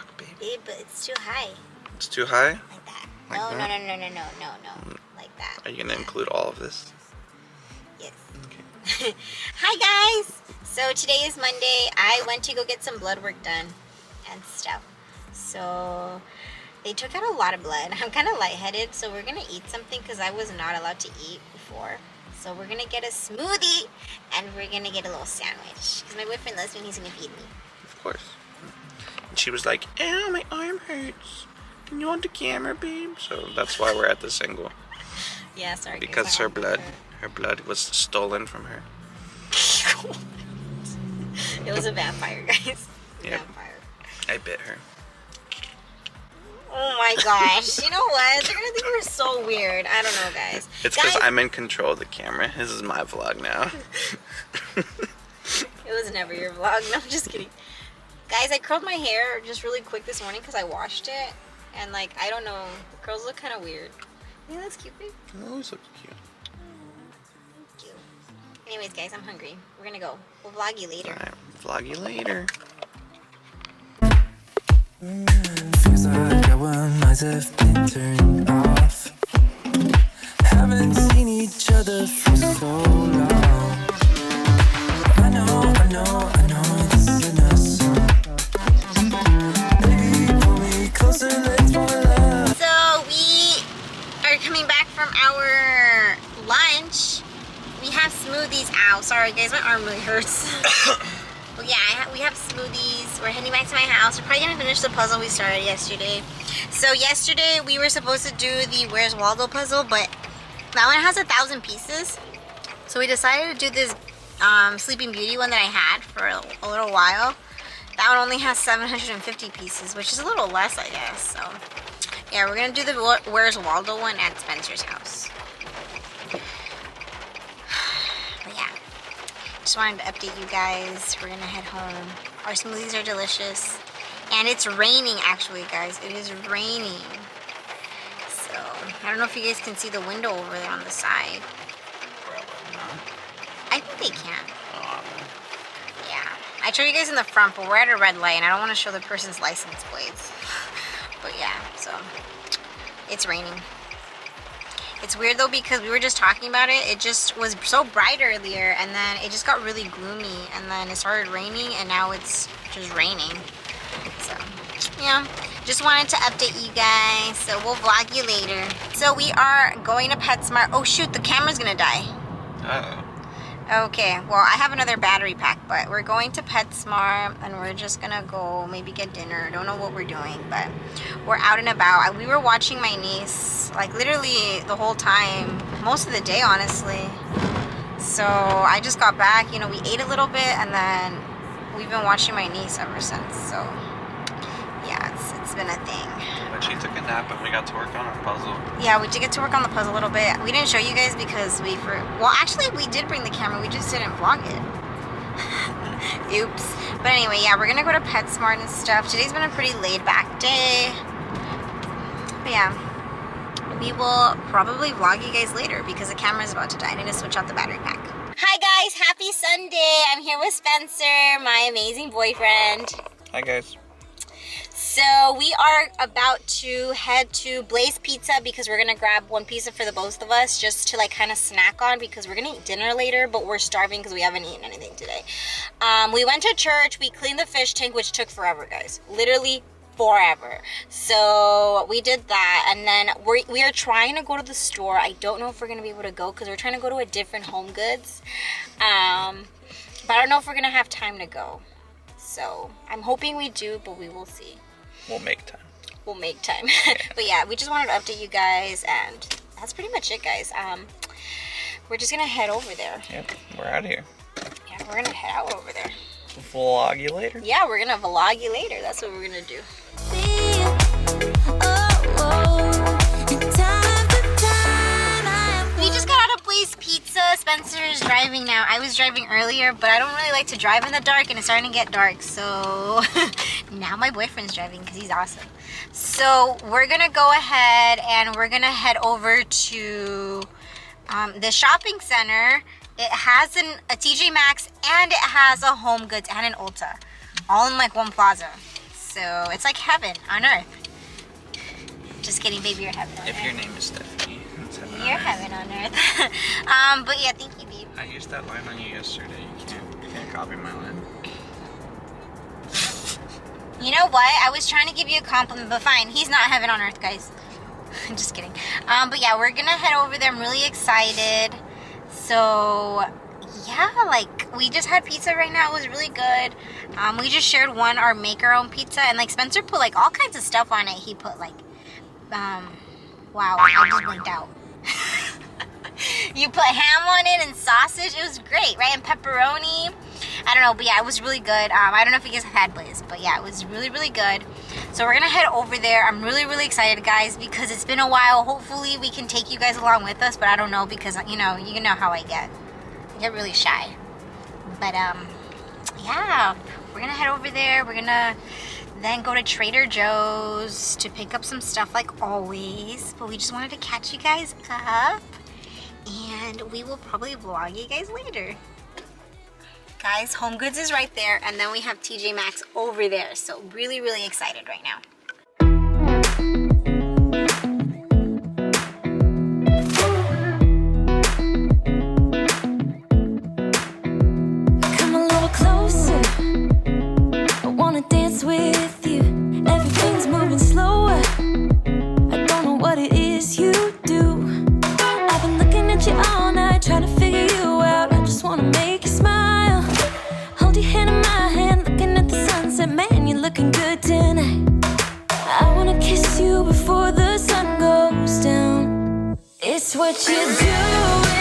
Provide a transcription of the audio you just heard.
talk, babe. Babe, but it's too high. It's too high? Like that. Like No. that? Like that. Are you going to include all of this? Yes. Okay. Hi guys! So today is Monday. I went to go get some blood work done and stuff. So they took out a lot of blood. I'm kind of lightheaded, so we're gonna eat something because I was not allowed to eat before. So we're gonna get a smoothie and we're gonna get a little sandwich because my boyfriend loves me and he's gonna feed me. Of course. And she was like, "Ow, my arm hurts. Can you want the camera, babe?" So that's why we're at this angle. Yeah, sorry. Because her blood was stolen from her. It was a vampire, guys. Yeah. Vampire. I bit her. Oh my gosh. You know what? They're gonna think we're so weird. I don't know, guys. It's because I'm in control of the camera. This is my vlog now. It was never your vlog. No, I'm just kidding. Guys, I curled my hair just really quick this morning because I washed it. And like, I don't know. The curls look kind of weird. Yeah, that's cute, babe. It always looks cute. Thank you. Anyways, guys, I'm hungry. We're gonna go. We'll vlog you later. Alright, vlog you later. Feels like our minds have been turned off. Haven't seen each other for so long. I know this isn't us. Maybe pull me closer, let's fall in love. So we are coming back from our lunch. We have smoothies out. Sorry guys, my arm really hurts. But yeah, we have smoothies. We're heading back to my house. We're probably gonna finish the puzzle we started yesterday. So yesterday we were supposed to do the Where's Waldo puzzle, but that one has 1,000 pieces. So we decided to do this Sleeping Beauty one that I had for a little while. That one only has 750 pieces, which is a little less, I guess. So yeah, we're gonna do the Where's Waldo one at Spencer's house. But yeah, just wanted to update you guys. We're gonna head home. Our smoothies are delicious. And it's raining actually, guys. It is raining. So, I don't know if you guys can see the window over there on the side. I think they can. Yeah. I showed you guys in the front, but we're at a red light and I don't want to show the person's license plates. But yeah, so it's raining. It's weird though because we were just talking about it. It just was so bright earlier and then it just got really gloomy and then it started raining and now it's just raining. So yeah, just wanted to update you guys. So we'll vlog you later. So we are going to PetSmart. Oh shoot, the camera's gonna die. Uh-oh. Okay, well I have another battery pack, but we're going to PetSmart and we're just gonna go maybe get dinner. Don't know what we're doing, but we're out and about. We were watching my niece like literally the whole time, most of the day honestly. So I just got back, you know, we ate a little bit and then we've been watching my niece ever since. So yeah, it's been a thing. But she took a nap and we got to work on our puzzle. Yeah, we did get to work on the puzzle a little bit. We didn't show you guys because well, actually we did bring the camera, we just didn't vlog it. Oops. But anyway, yeah, we're gonna go to PetSmart and stuff. Today's been a pretty laid back day. But yeah, we will probably vlog you guys later because the camera's about to die. I need to switch out the battery pack. Hi guys, happy Sunday. I'm here with Spencer, my amazing boyfriend. Hi guys. So we are about to head to Blaze Pizza because we're gonna grab one pizza for the both of us just to like kind of snack on because we're gonna eat dinner later, but we're starving because we haven't eaten anything today. We went to church, we cleaned the fish tank, which took forever, guys. Literally forever. So we did that, and then we are trying to go to the store. I don't know if we're gonna be able to go because we're trying to go to a different Homegoods. But I don't know if we're gonna have time to go. So I'm hoping we do, but we will see. We'll make time. We'll make time. But yeah, we just wanted to update you guys, and that's pretty much it, guys. We're just gonna head over there. Yep, we're out of here. Yeah, we're gonna head out over there. Vlog you later. Yeah, we're gonna vlog you later. That's what we're gonna do. We just got out of Blaze Pizza. Spencer is driving now. I was driving earlier, but I don't really like to drive in the dark, and it's starting to get dark. So now my boyfriend's driving because he's awesome. So we're gonna go ahead and we're gonna head over to the shopping center. It has a TJ Maxx and it has a Homegoods and an Ulta, all in like one plaza. So it's like heaven on earth. Just kidding, baby, you're heaven on earth. If your name is Stephany, it's heaven on You're earth. heaven on earth. But yeah, thank you, babe. I used that line on you yesterday. You can't copy my line. You know what? I was trying to give you a compliment, but fine. He's not heaven on earth, guys. I'm just kidding. But yeah, we're gonna head over there. I'm really excited. So yeah, like we just had pizza right now. It was really good. We just shared our make our own pizza, and like Spencer put like all kinds of stuff on it. He put like wow, I just blinked out. You put ham on it and sausage. It was great, right? And pepperoni. I don't know, but yeah, it was really good. I don't know if you guys have had Blaze, but yeah, it was really, really good. So we're gonna head over there. I'm really, really excited, guys, because it's been a while. Hopefully we can take you guys along with us, but I don't know because, you know how I get. I get really shy. But yeah, we're gonna head over there. We're gonna then go to Trader Joe's to pick up some stuff like always. But we just wanted to catch you guys up, and we will probably vlog you guys later. Guys, Homegoods is right there, and then we have TJ Maxx over there. So really, really excited right now. Come a little closer. I wanna dance with you. Everything's moving slower. I don't know what it is you do. I've been looking at you all night, trying to figure you out. I just wanna make you smile. Hold your hand in my hand, looking at the sunset. Man, you're looking good tonight. I wanna kiss you before the sun goes down. It's what you do.